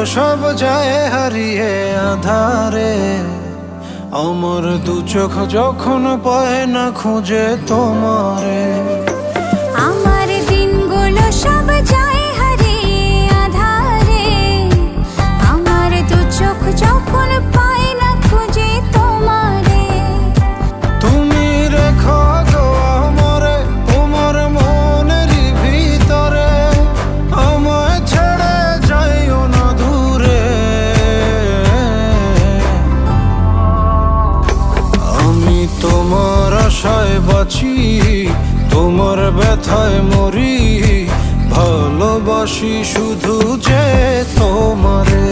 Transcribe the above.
সব যায় হারিয়ে আধারে, আমার দু চোখ যখন পায় না খুঁজে তোমারে। আমার দিনগুলো সব যায় হারিয়ে আধারে, আমার দু চোখ যখন পায় না খুঁজে তোমারে। তুমি রেখো গো আমরে তোমার মনের ভিতরে, আমায় ছেড়ে যাইও না দূরে। আমি তোমার আশায় বাঁচি, তোমার ব্যথায় মরি, ভালোবাসি শুধু যে তোমারে।